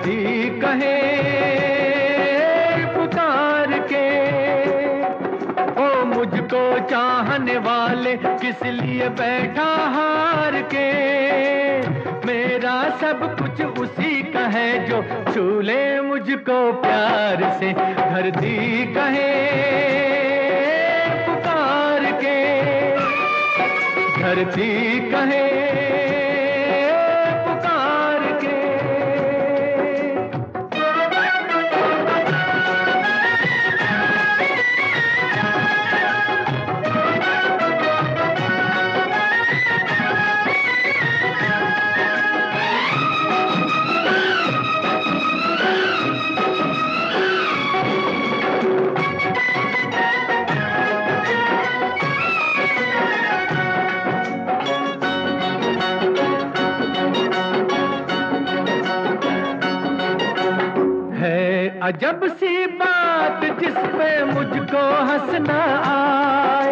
धरती कहे पुकार के, ओ मुझको चाहने वाले किस लिए बैठा हार के। मेरा सब कुछ उसी का है जो छू ले मुझको प्यार से। धरती कहे पुकार के, धरती कहे पुकार के। अजब सी बात जिस पे मुझको हंसना आए,